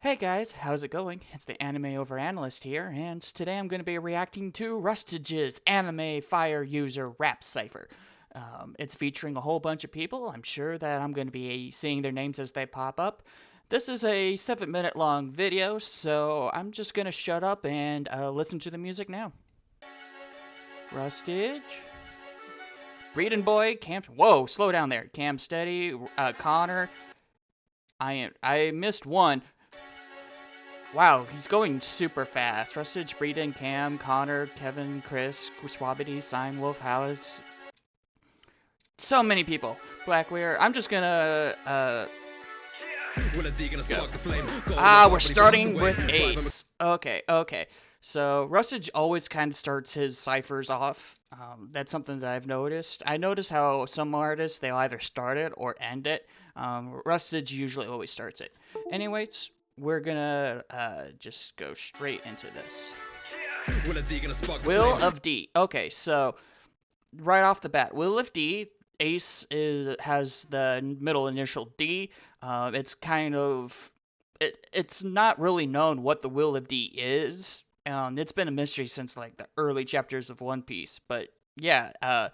Hey guys, how's it going? It's the Anime Overanalyst here, and today I'm going to be reacting to Rustage's Anime Fire User Rap Cypher. It's featuring a whole bunch of people. I'm sure that I'm going to be seeing their names as they pop up. This is a 7-minute long video, so I'm just going to shut up and listen to the music now. Rustage. Breeding Boy, Cam. Whoa, slow down there. Cam Steady, Connor. I missed one. Wow, he's going super fast. Rustage, Breeden, Cam, Connor, Kevin, Chris, Swabity, Sign, Wolf, Hallis. So many people. Blackware. I'm just gonna, we're starting with Ace. Okay. So, Rustage always kind of starts his ciphers off. That's something that I've noticed. I notice how some artists, they'll either start it or end it. Rustage usually always starts it. Anyways, we're gonna just go straight into this. Will of D. Okay, so right off the bat, Will of D. Ace has the middle initial D. It's kind of it's not really known what the Will of D is. It's been a mystery since like the early chapters of One Piece. But yeah,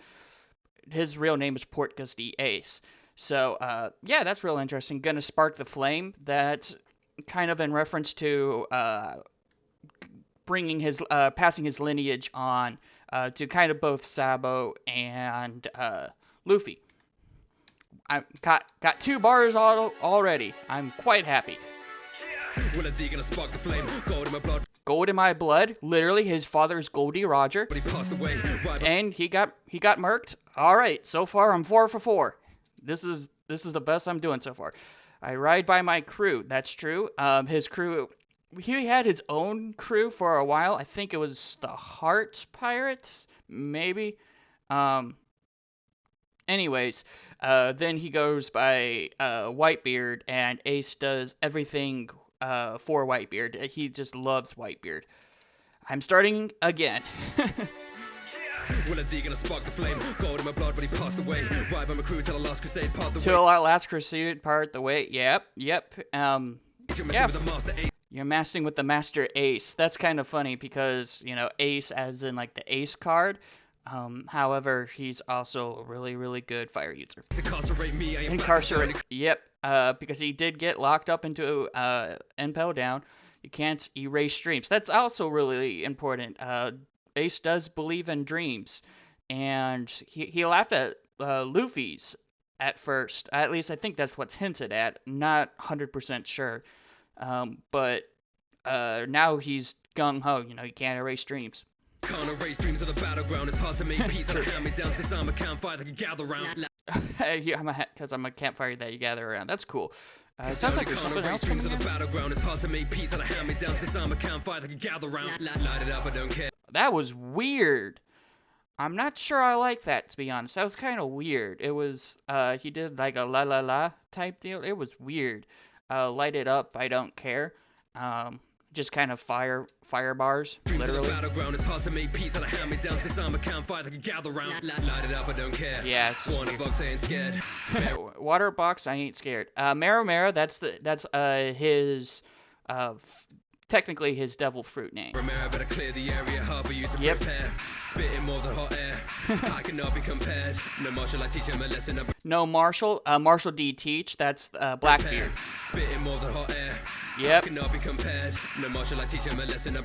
his real name is Portgas D. Ace. So yeah, that's real interesting. Gonna spark the flame. That's kind of in reference to bringing his passing his lineage on to kind of both Sabo and Luffy. I got 2 bars already. I'm quite happy. Gold in my blood. Literally, his father's Goldie Roger, and he got murked. All right, so far I'm 4 for 4. This is the best I'm doing so far. I ride by my crew. That's true. His crew, he had his own crew for a while. I think it was the Heart Pirates, maybe. Anyways, then he goes by Whitebeard, and Ace does everything for Whitebeard. He just loves Whitebeard. I'm starting again. Gonna spark the flame. Gold in my blood, but he passed away. Ride by my crew till the last crusade part the way. Till our last crusade part the way. Yep. You're mastering with the Master Ace. That's kind of funny because, you know, Ace as in like the Ace card. However, he's also a really good fire user. Incarcerate. Yep. Because he did get locked up into Impel Down. You can't erase dreams. That's also really important. Ace does believe in dreams, and he laughed at Luffy's at first. At least I think that's what's hinted at. Not 100% sure, but now he's gung ho. You know, you can't erase dreams. Can't erase dreams of the battleground. It's hard to make peace out of hand-me-downs because I'm a campfire that you gather around. Because I'm a campfire that you gather around. That's cool. It sounds like there's something else coming in. It's hard to make peace out of hand-me-downs because I'm a campfire that you gather around. Light it up, I don't care. That was weird. I'm not sure I like that, to be honest. That was kind of weird. It was, he did like a la la la type deal. It was weird. Light it up, I don't care. Just kind of fire bars, literally. It's hard to make peace out of hand-me-downs because I'm a campfire that can gather around. Light it up, I don't care. Yeah, it's just Water box, I ain't scared. Water box, I ain't scared. Mara, that's his technically his devil fruit name. Better clear the area, harbor you to prepare. Spitting more than hot air. I cannot be compared. No Marshall, I teach him a lesson. No Marshall, Marshall D teach, that's Blackbeard. Spitting more than hot air. Yep. I cannot be compared. No Marshall, I teach him a lesson.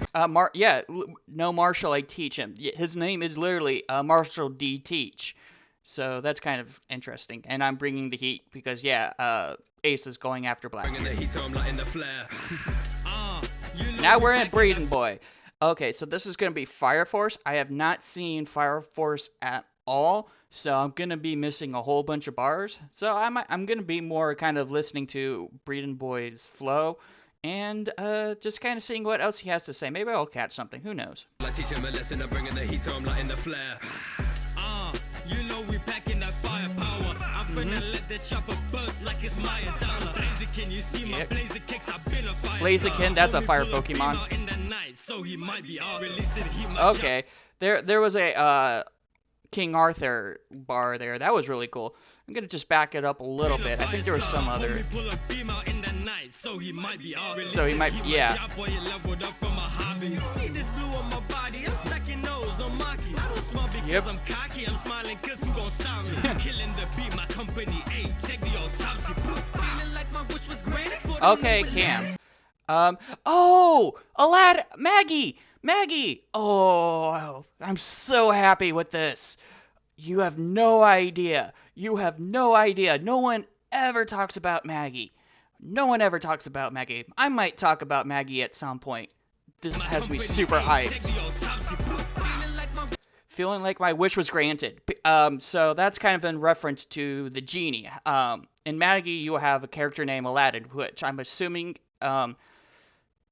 No Marshall, I teach him. His name is literally Marshall D teach. So that's kind of interesting. And I'm bringing the heat because Ace is going after Blackbeard. Now we're in Breeding Boy. Okay, so this is going to be Fire Force. I have not seen Fire Force at all, so I'm going to be missing a whole bunch of bars. So I'm going to be more kind of listening to Breeding Boy's flow and just kind of seeing what else he has to say. Maybe I'll catch something. Who knows? I teach him a lesson. I'm bringing the heat, so I'm lighting the flare. You know we packing that firepower. I'm finna let the chopper burst like it's my dollar. Blaziken, you see my Blaziken, I've been a fire. Blaziken, that's a fire Pokemon. Okay, there was a King Arthur bar there. That was really cool. I'm gonna just back it up a little bit. I think there was some other. So he might, yeah. Yep. Okay, Cam. Oh, Aladdin, Maggie. Oh, I'm so happy with this. You have no idea. No one ever talks about Maggie. I might talk about Maggie at some point. This has me super hyped. Feeling like my wish was granted. So that's kind of in reference to the genie. In Maggie, you have a character named Aladdin, which I'm assuming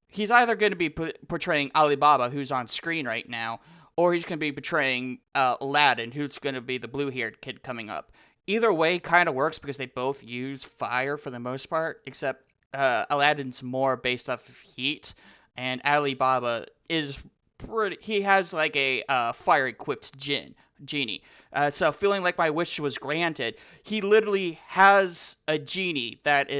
he's either going to be portraying Alibaba, who's on screen right now, or he's going to be portraying Aladdin, who's going to be the blue-haired kid coming up. Either way kind of works because they both use fire for the most part, except Aladdin's more based off of heat, and Alibaba is he has like a fire-equipped genie. So feeling like my wish was granted, he literally has a genie that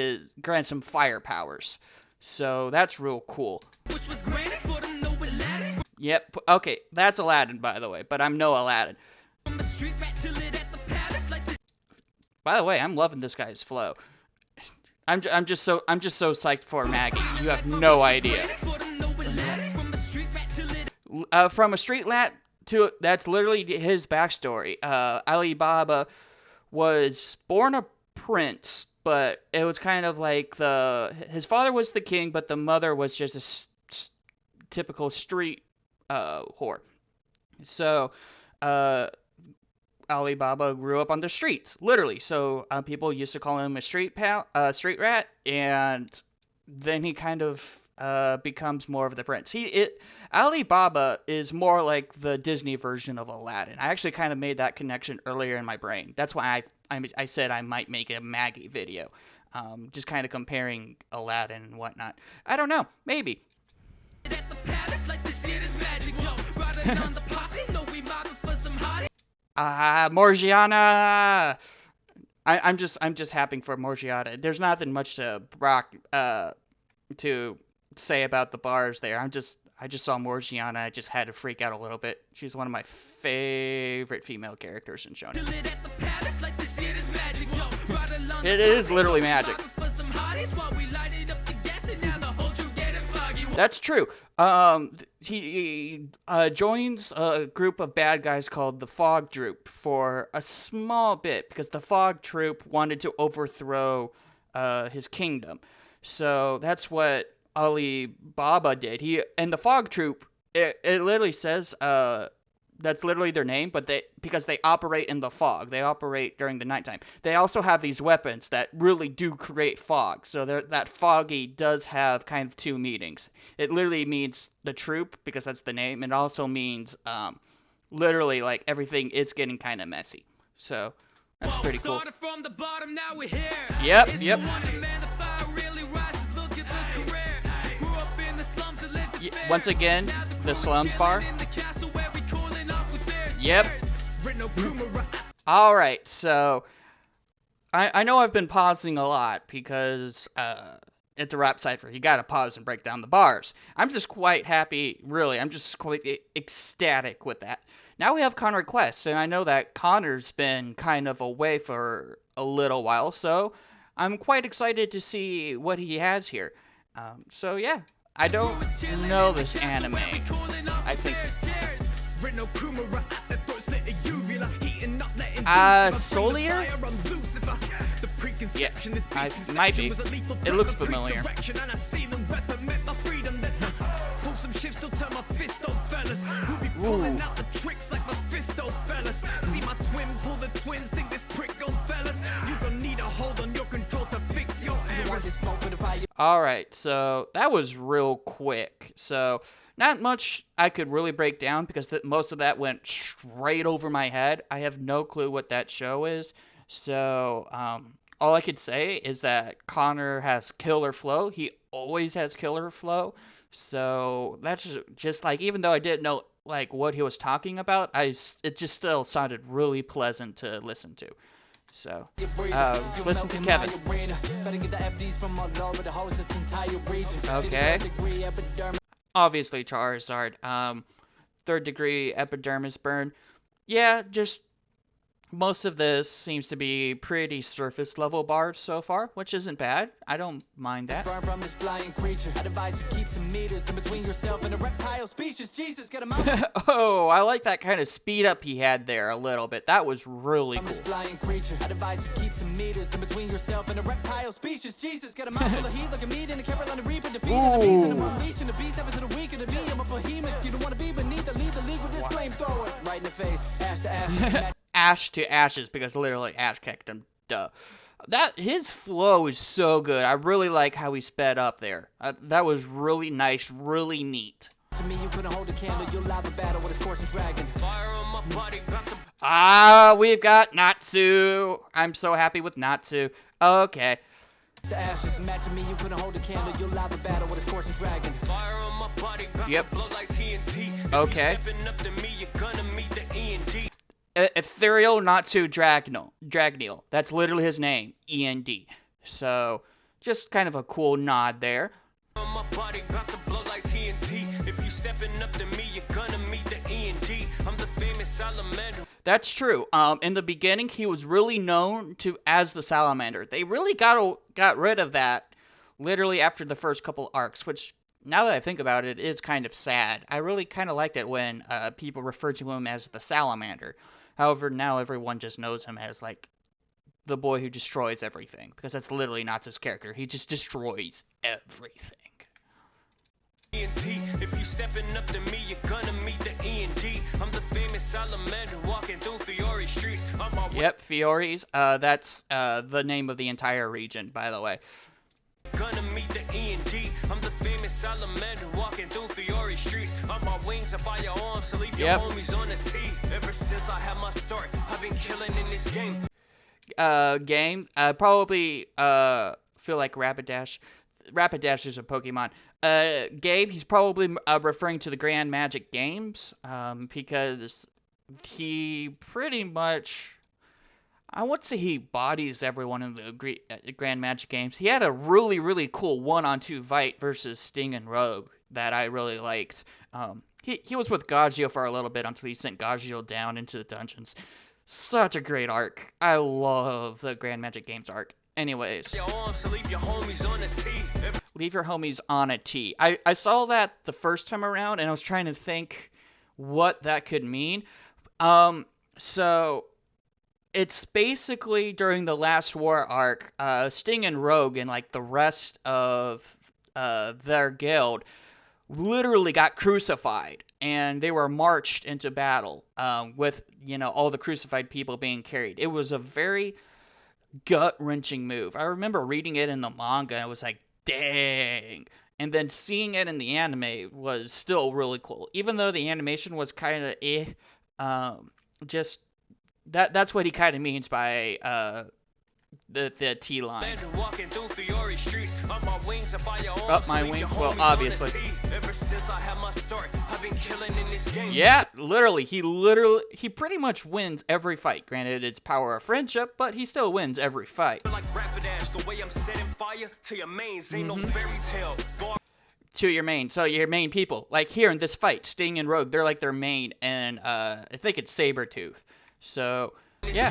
grants him fire powers. So that's real cool. Which was granted for them, no Aladdin. Yep. Okay, that's Aladdin, by the way, but I'm no Aladdin. By the way, I'm loving this guy's flow. I'm just so psyched for Maggie. You have no idea. From a street rat to that's literally his backstory. Alibaba was born a prince, but it was kind of like his father was the king, but the mother was just a typical street whore. So Alibaba grew up on the streets, literally. So people used to call him a street rat, and then he kind of becomes more of the prince. Alibaba is more like the Disney version of Aladdin. I actually kind of made that connection earlier in my brain. That's why I said I might make a Maggie video, just kind of comparing Aladdin and whatnot. I don't know, maybe. Morgiana. I'm just happy for Morgiana. There's nothing much to say about the bars there. I just saw Morgiana. I just had to freak out a little bit. She's one of my favorite female characters in Shonen. It is literally magic. That's true. He joins a group of bad guys called the Fog Troop for a small bit because the Fog Troop wanted to overthrow his kingdom. So that's what Alibaba did. And the Fog Troop, it literally says that's literally their name, but because they operate in the fog, they operate during the nighttime. They also have these weapons that really do create fog. So that foggy does have kind of two meanings. It literally means the troop because that's the name. It also means literally like everything. It's getting kind of messy. So that's pretty cool. Yep. Once again, the slums bar. Yep. Alright, so I know I've been pausing a lot because at the rap Cypher, you gotta pause and break down the bars. I'm just quite happy, really. I'm just quite ecstatic with that. Now we have Connor Quest, and I know that Connor's been kind of away for a little while, so I'm quite excited to see what he has here. So yeah, I don't know this anime. I think Solier? Yeah, it might be. It looks familiar. Ooh. Alright, so that was real quick. So not much I could really break down because most of that went straight over my head. I have no clue what that show is. So all I could say is that Connor has killer flow. He always has killer flow. So that's just like, even though I didn't know like what he was talking about, it just still sounded really pleasant to listen to. So, let's listen to Kevin. Okay. Obviously Charizard. Third degree epidermis burn. Yeah, just most of this seems to be pretty surface level bars so far, which isn't bad. I don't mind that. Oh, I like that kind of speed up he had there a little bit. That was really cool. Ash to ashes, because literally Ash kicked him. Duh. His flow is so good. I really like how he sped up there. That was really nice, really neat. We've got Natsu. I'm so happy with Natsu. Okay. Yep. Okay. Ethereal Natsu Dragneel. That's literally his name. END. So, just kind of a cool nod there. That's true. In the beginning, he was really known as the Salamander. They really got rid of that literally after the first couple arcs, which, now that I think about it, is kind of sad. I really kind of liked it when people referred to him as the Salamander. However, now everyone just knows him as, like, the boy who destroys everything, because that's literally not his character. He just destroys everything. If you stepping up to me, you're gonna meet the END. I'm the famous salamander walking through Fiore streets. Yep, Fiore's. That's the name of the entire region, by the way. Gonna meet the END. I'm the famous salamander walking through Fiore streets. On my wings and firearms to leave your homies on the tee. Ever since I had my start, I've been killing in this game. Probably feel like Rapidash. Rapidash is a Pokemon. Gabe, he's probably referring to the Grand Magic games, because he pretty much, I wouldn't say he bodies everyone in the Grand Magic games. He had a really, really cool 1-on-2 fight versus Sting and Rogue that I really liked. He was with Gagio for a little bit until he sent Gagio down into the dungeons. Such a great arc. I love the Grand Magic games arc. Anyways. Leave your homies on a tee. I saw that the first time around, and I was trying to think what that could mean. So it's basically during the Last War arc, Sting and Rogue and like the rest of their guild literally got crucified, and they were marched into battle with, all the crucified people being carried. It was a very gut-wrenching move. I remember reading it in the manga, and I was like, dang. And then seeing it in the anime was still really cool. Even though the animation was kind of just that's what he kind of means by the T line. Up my wings, well, obviously. Yeah, literally, he pretty much wins every fight. Granted, it's power of friendship, but he still wins every fight. To your main, so your main people. Like here in this fight, Sting and Rogue, they're like their main, and I think it's Sabretooth. So, yeah.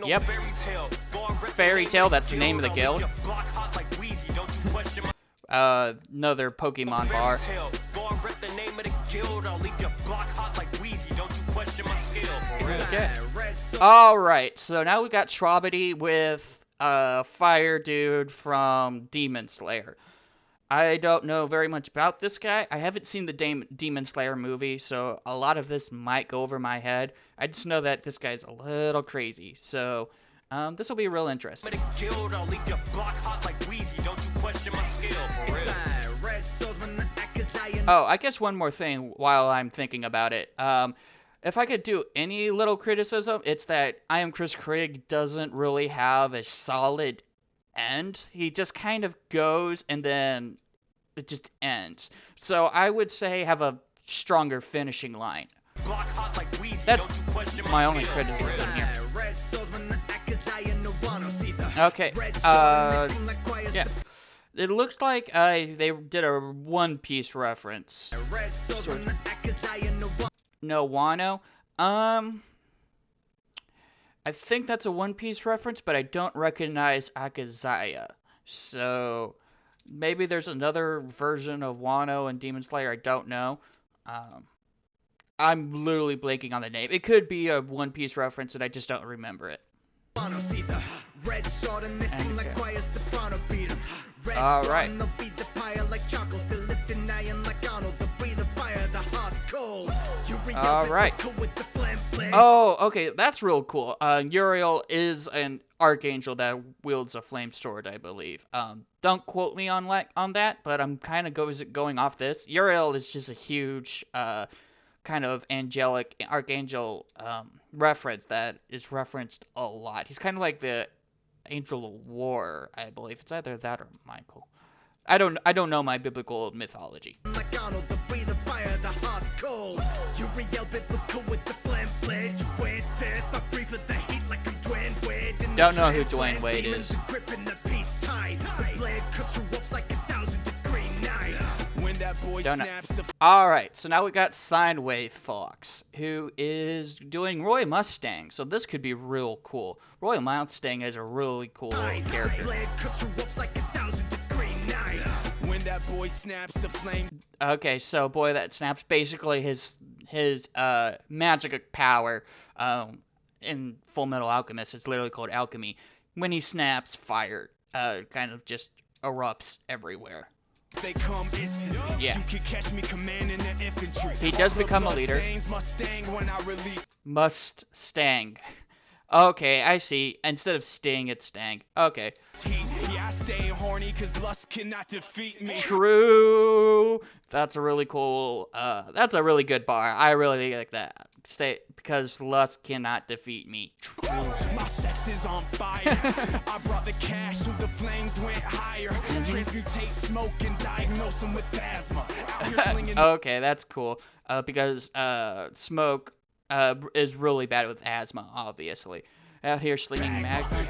Yep. Fairy Tail, that's the name of the guild. Another Pokemon bar. Okay. Alright, so now we got Trobody with Fire Dude from Demon Slayer. I don't know very much about this guy. I haven't seen the Demon Slayer movie, so a lot of this might go over my head. I just know that this guy's a little crazy, so this will be real interesting. Oh, I guess one more thing while I'm thinking about it. If I could do any little criticism, it's that I Am Chris Craig doesn't really have a solid end. He just kind of goes and then it just ends. So I would say have a stronger finishing line. That's my only criticism here. Okay, yeah. It looks like they did a One Piece reference. No Wano. I think that's a One Piece reference, but I don't recognize Akazaya. So maybe there's another version of Wano and Demon Slayer. I don't know. I'm literally blanking on the name. It could be a One Piece reference, and I just don't remember it. Alright. Alright. Oh, okay, that's real cool. Uriel is an archangel that wields a flame sword, I believe. Don't quote me on that, but I'm kind of going off this. Uriel is just a huge kind of angelic archangel reference that is referenced a lot. He's kind of like the angel of war, I believe. It's either that or Michael. I don't know my biblical mythology. Don't know who Dwayne Wade is. Don't know. Alright, so now we got Sideway Fox, who is doing Roy Mustang, so this could be real cool. Roy Mustang is a really cool character. Okay, so Boy That Snaps, basically his magic power, in Full Metal Alchemist, it's literally called alchemy. When he snaps, fire kind of just erupts everywhere. They come instantly. Yeah. You can catch me commanding the infantry. He does become a leader. Mustang. Okay, I see. Instead of sting, it's stang. Okay. Yeah, I stay horny 'cause lust cannot defeat me. True. That's a really cool. That's a really good bar. I really like that. Because lust cannot defeat me. My sex is on fire. I brought the cash to the flames went higher. Transmutate smoke and diagnose him with asthma. Okay, that's cool. Because smoke is really bad with asthma, obviously. Out here slinging magma.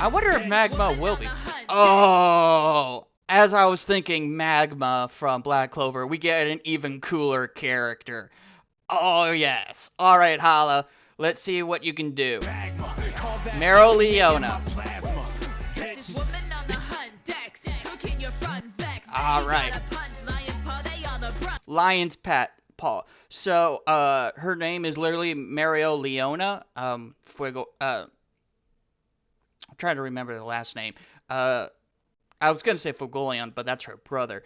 I wonder if magma will be. Oh, as I was thinking magma from Black Clover, we get an even cooler character. Oh, yes. Alright, Hala. Let's see what you can do. Meryl Leona. Alright. Lion's paw. So, her name is literally Meryl Leona. Fuego. I'm trying to remember the last name. I was going to say Fogolion, but that's her brother.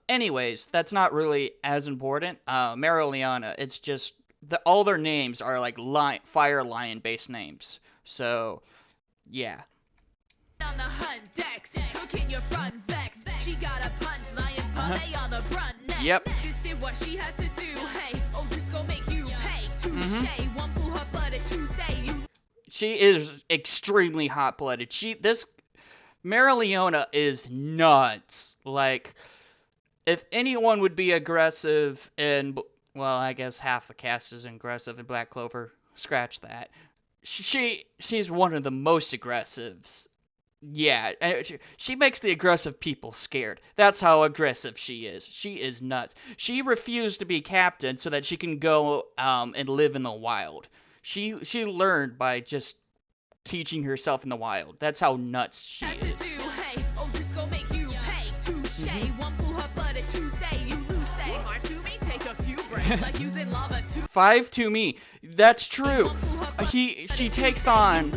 Anyways, that's not really as important. Meryl Leona, it's just, all their names are like fire lion based names. So, yeah. On the hunt, Dex, cooking your front vex. She got a punch, lion's paw, they on the front next. Yep. This did what she had to do. Hey, oh, this gon' make you pay. Touche, one for her blooded Tuesday. She is extremely hot blooded. Meryl Leona is nuts. Like, if anyone would be aggressive in, well, I guess half the cast is aggressive in Black Clover. Scratch that. She's one of the most aggressives. Yeah, she makes the aggressive people scared. That's how aggressive she is. She is nuts. She refused to be captain so that she can go and live in the wild. She learned by just teaching herself in the wild. That's how nuts she is. Five to me. That's true. She takes on.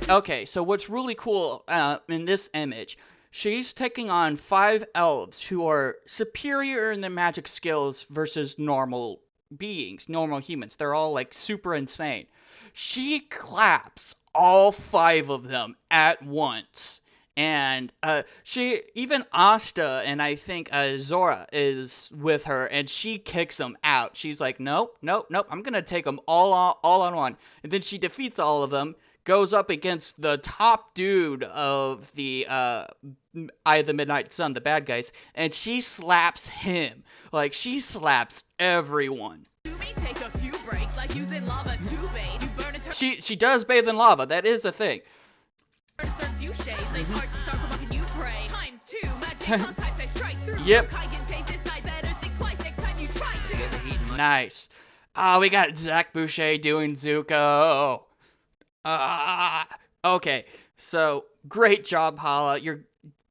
Okay, so what's really cool in this image, she's taking on 5 elves who are superior in their magic skills versus normal beings, normal humans. They're all like super insane. She claps all 5 of them at once. And even Asta and I think Zora is with her, and she kicks them out. She's like, nope, I'm gonna take them all on one. And then she defeats all of them, goes up against the top dude of the Eye of the Midnight Sun, the bad guys, and she slaps him. Like, she slaps everyone. She does bathe in lava. That is a thing. Yep. Nice. Oh, we got Zach Boucher doing Zuko. Okay. So, great job, Hala. You're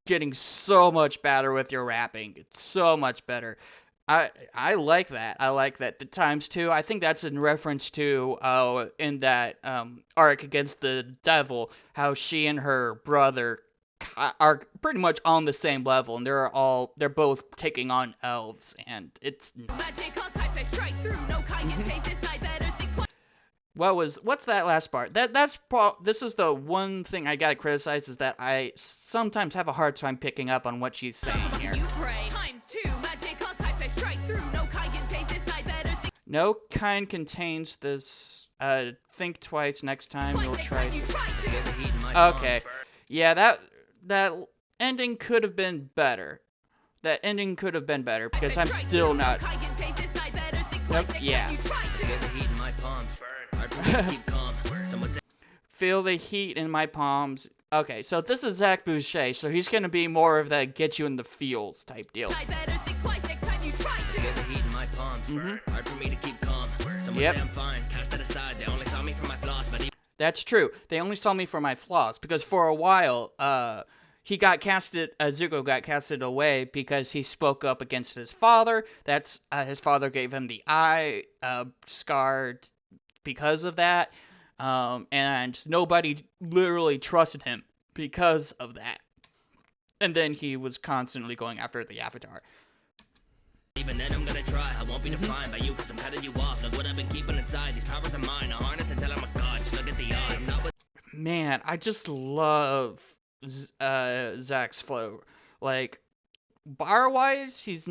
getting so much better with your rapping. It's so much better. I like that. I like that. The ×2, I think that's in reference to in that arc against the devil, how she and her brother are pretty much on the same level, and they're both taking on elves, and it's nuts. What's that last part? This is the one thing I gotta criticize, is that I sometimes have a hard time picking up on what she's saying here. No kind contains this. Think twice next time you'll try. Okay, yeah, that ending could have been better. That ending could have been better, because I'm still not. Nope. Yeah. Feel the heat in my palms. Okay, so this is Zach Boucher, so he's gonna be more of that get you in the feels type deal. Yep. That's true. They only saw me for my flaws, because for a while, Zuko got casted away because he spoke up against his father. His father gave him the eye scar because of that. And nobody literally trusted him because of that. And then he was constantly going after the Avatar. Even then I'm gonna try. I won't be defined by you, cause I'm cutting you off. Look what I've been keeping inside. These powers are mine. I harness until I'm a god. Just look at the odds. Man, I just love Zach's flow. Like, bar-wise, he's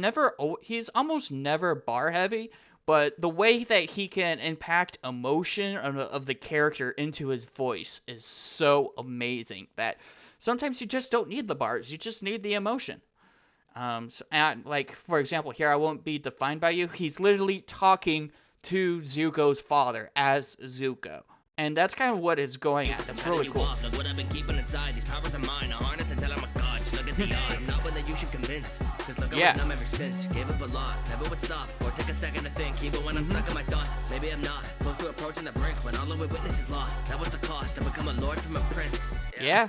almost never bar heavy, but the way that he can impact emotion of the character into his voice is so amazing that sometimes you just don't need the bars, you just need the emotion. And like, for example, here, I won't be defined by you. He's literally talking to Zuko's father as Zuko. And that's kind of what it's going at. That's really cool. Yeah. Gave up a lot, never would stop or take a second to think, even when I'm stuck in my thoughts. Maybe I'm not close to approaching the brink when all of it witness is lost. That was the cost to become a lord from a prince. Yeah.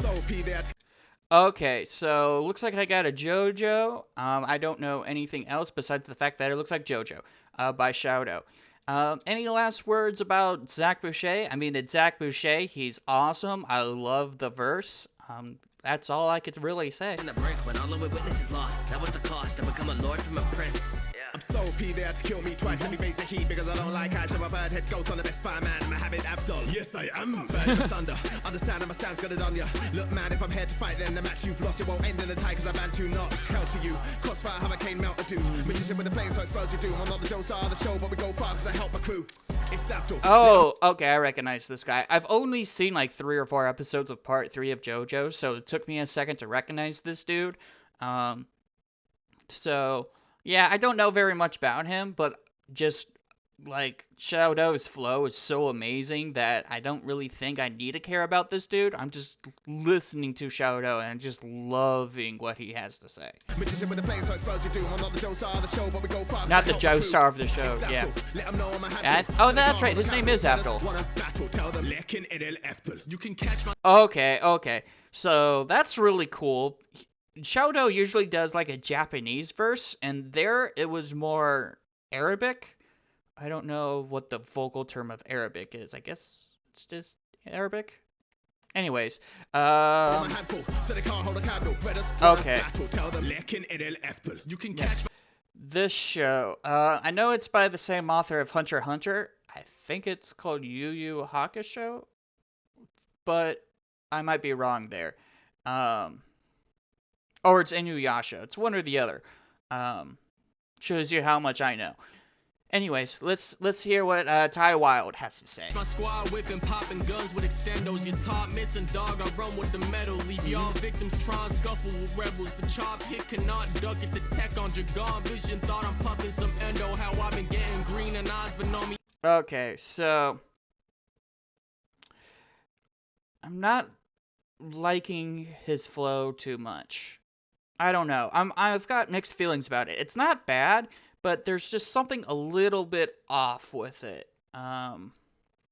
Okay, so looks like I got a JoJo. I don't know anything else besides the fact that it looks like JoJo by Shadow. Any last words about Zach Boucher? I mean, it's Zach Boucher. He's awesome. I love the verse. That's all I could really say. In the brink when all of it witness is lost. That was the cost to become a lord from a prince. I'm so P there to kill me twice and me raise a heat because I don't like eyes of a bird head ghost on the best fireman. I'm a habit Abdul. Yes, I am. Burn asunder. Understand that my stance got it on ya. Look, man, if I'm here to fight, then the match you've lost. It won't end in a tie because I ran 2 knots. Hell to you. Crossfire, hurricane, melt a dude. Magician with the flames, so I suppose you do. I'm not the Joe Star of the show, but we go far because I help my crew. It's Abdul. Oh, okay, I recognize this guy. I've only seen like 3 or 4 episodes of part 3 of JoJo, so it took me a second to recognize this dude. So yeah, I don't know very much about him, but just like Shadow's flow is so amazing that I don't really think I need to care about this dude. I'm just listening to Shadow and just loving what he has to say. Not the Joe Star of the show, yeah. Oh, that's right, his name is Abdul. Okay. So that's really cool. Shadow usually does like a Japanese verse, and there it was more Arabic. I don't know what the vocal term of Arabic is. I guess it's just Arabic. Anyways, okay. This show, I know it's by the same author of Hunter x Hunter. I think it's called Yu Yu Hakusho, but I might be wrong there. Or it's Inuyasha. It's one or the other. Shows you how much I know. Anyways, let's hear what Ty Wilde has to say. My squad whipping, popping guns with extendos. Your top missing dog, I run with the metal. Leave y'all victims trying scuffle with rebels. The chop hit cannot duck it. The tech on Dragon Vision thought I'm puffing some endo. How I've been getting green and eyes, but know me. Okay, so I'm not liking his flow too much. I don't know. I've got mixed feelings about it. It's not bad, but there's just something a little bit off with it.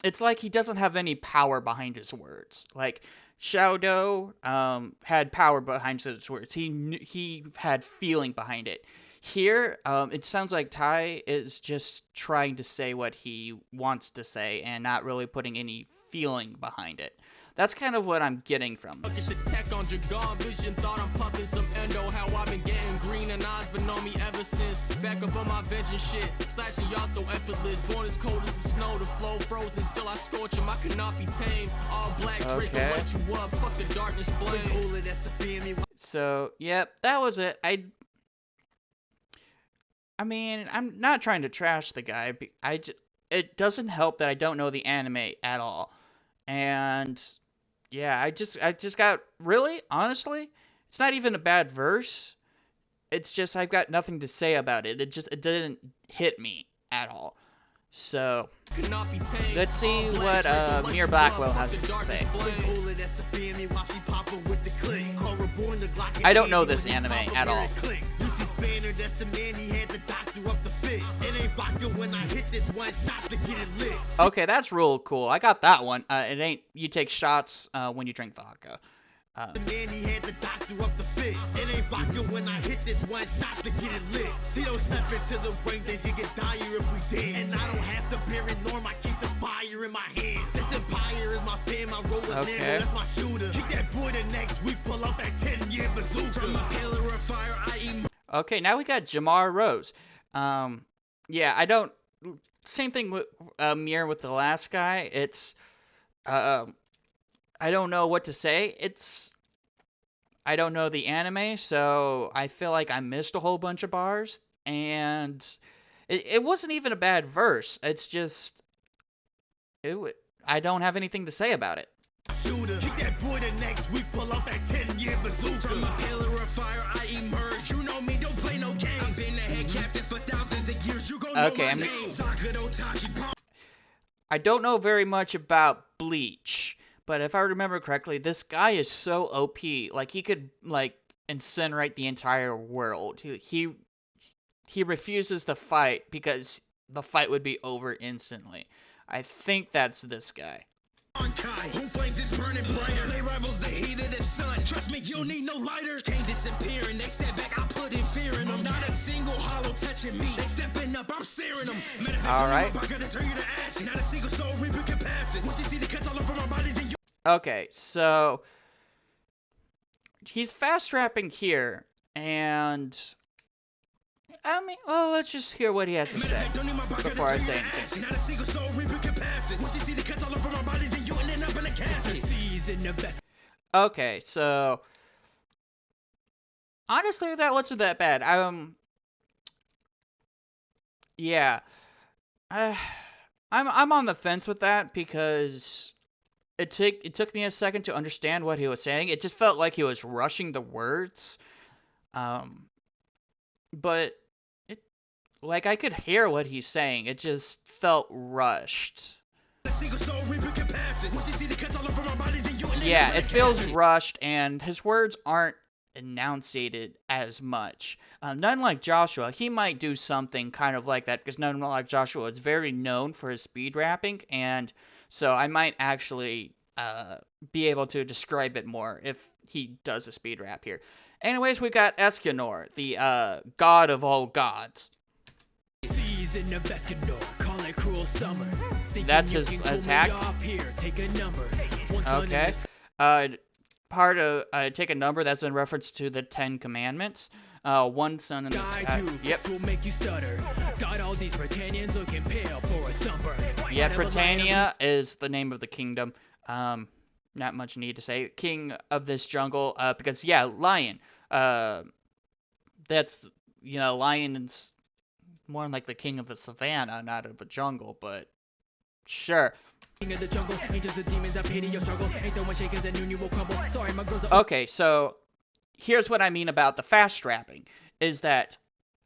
It's like he doesn't have any power behind his words. Like Shadow had power behind his words. He had feeling behind it. Here, it sounds like Ty is just trying to say what he wants to say and not really putting any feeling behind it. That's kind of what I'm getting from this. The tech on Dragon Vision thought I'm puffing some endo. How I've been getting green and eyes, but know me ever since. Back up on my veg and shit, slashing y'all so effortless. Born as cold as the snow, the flow frozen. Still I scorch him, I cannot be tamed. All black Drake will light you up. Fuck the darkness flame. So, yep, that was it. I mean, I'm not trying to trash the guy. It doesn't help that I don't know the anime at all. And yeah, I just got, really, honestly, it's not even a bad verse. It's just I've got nothing to say about it. It didn't hit me at all. So let's see what Mir Blackwell has to say. I don't know this anime at all. Okay, that's real cool. I got that one. It ain't you take shots when you drink vodka. The man, he had the doctor up the fit. It ain't vodka when I hit this one shot to get it lit. See, don't step into the ring, things can get dire if we did. And I don't have to bear it, norm, I keep the fire in my hand. This empire is my fam, I roll with Lambo, that's my shooter. Kick that boy the next week, pull out that 10-year bazooka. From a pillar of fire, I eat. Okay, now we got Jamar Rose. Yeah, I don't. Same thing with Mir with the last guy. It's I don't know what to say. I don't know the anime, so I feel like I missed a whole bunch of bars, and it wasn't even a bad verse. It's just I don't have anything to say about it. Shooter, kick that boy the next week, pull out that 10-year bazooka. From a pillar of fire, I emerge. You know me, don't play no games. I've been the head captain for thousands of years. You gon' know my name. I don't know very much about Bleach. But if I remember correctly, this guy is so OP. Like, he could, like, incinerate the entire world. He refuses to fight because the fight would be over instantly. I think that's this guy. Who flames is burning brighter. They rivals the heat of the sun. Trust me, you'll need no lighter. Can't disappear and they step back. I put in fear in them. Not a single hollow touching me. They stepping up, I'm searing them. All right. I'm gonna turn you to ash. Not a single soul reaper can pass it. Once you see the cuts all over my body, then you. Okay, so he's fast rapping here, and I mean, well, let's just hear what he has to say before I say anything. Okay, so honestly, that wasn't that bad. Yeah, I'm on the fence with that because it took me a second to understand what he was saying. It just felt like he was rushing the words, but like I could hear what he's saying. It just felt rushed. Yeah, it feels rushed, and his words aren't enunciated as much. None like Joshua. He might do something kind of like that, because none like Joshua is very known for his speed rapping, and so I might actually be able to describe it more if he does a speed rap here. Anyways, we got Escanor, the god of all gods. That's his attack. Okay. Part of take a number, that's in reference to the 10 Commandments. One son in the sky. Yep. Yeah, Britannia is the name of the kingdom. Not much need to say. King of this jungle, because yeah, lion. That's, you know, lions more like the king of the savannah, not of the jungle, but sure. Okay, so here's what I mean about the fast rapping, is that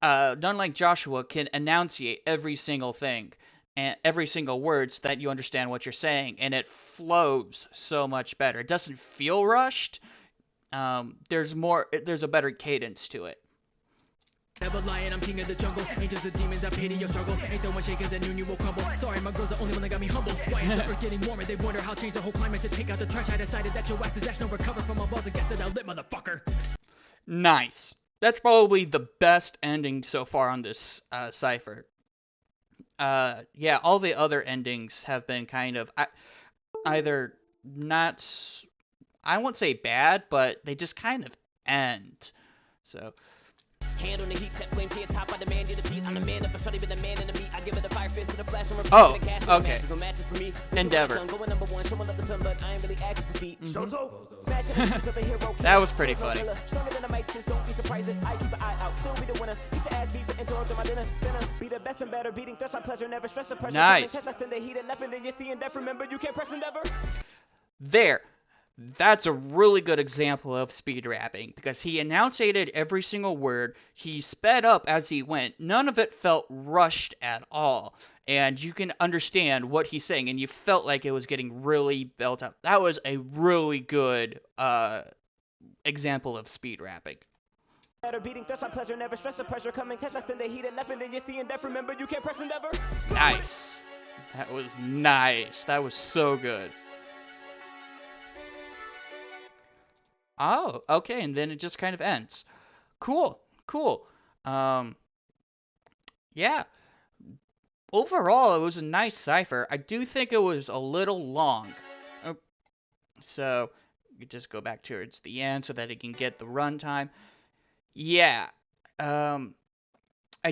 none like Joshua can enunciate every single thing and every single word so that you understand what you're saying, and it flows so much better. It doesn't feel rushed. There's a better cadence to it. Never lying, I'm king of the jungle. Angels and demons, I pity your struggle. Ain't throwing shakers that knew you will crumble. Sorry, my girl's the only one that got me humble. Why is the earth getting warmer? They wonder how change the whole climate to take out the trash. I decided that your ass is ash, no recover from my balls and guess that I'll lit, motherfucker. Nice. That's probably the best ending so far on this Cypher. Yeah, all the other endings have been kind of either not, I won't say bad, but they just kind of end. So. Hand on the heat, set flame to your top, I demand you defeat. I'm the man of the shorty, but the man in the meat. I give it a fire fist with a flash and repeat. Oh, okay. Endeavor. That was pretty funny. Nice. There. That's a really good example of speed rapping, because he enunciated every single word, he sped up as he went, none of it felt rushed at all, and you can understand what he's saying, and you felt like it was getting really built up. That was a really good example of speed rapping. Nice. That was nice. That was so good. Oh, okay, and then it just kind of ends. Cool. Yeah. Overall, it was a nice Cypher. I do think it was a little long. So, you just go back towards the end so that it can get the runtime. Yeah. I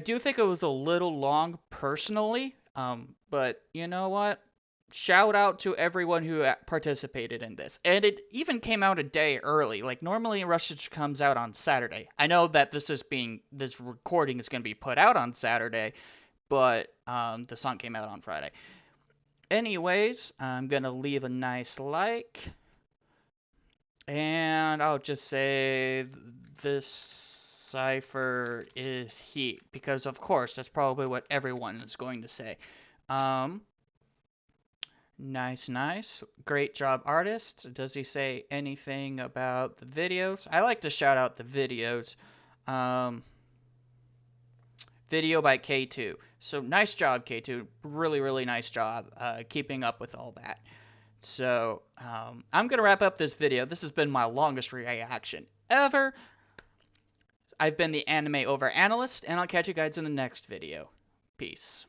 do think it was a little long, personally. But, you know what? Shout out to everyone who participated in this. And it even came out a day early. Like, normally Rustage comes out on Saturday. I know that this recording is going to be put out on Saturday, but the song came out on Friday. Anyways, I'm going to leave a nice like. And I'll just say this Cypher is heat. Because, of course, that's probably what everyone is going to say. Nice. Great job, artist. Does he say anything about the videos? I like to shout out the videos. Video by K2. So, nice job, K2. Really nice job keeping up with all that. So, I'm going to wrap up this video. This has been my longest reaction ever. I've been the Anime Overanalyst, and I'll catch you guys in the next video. Peace.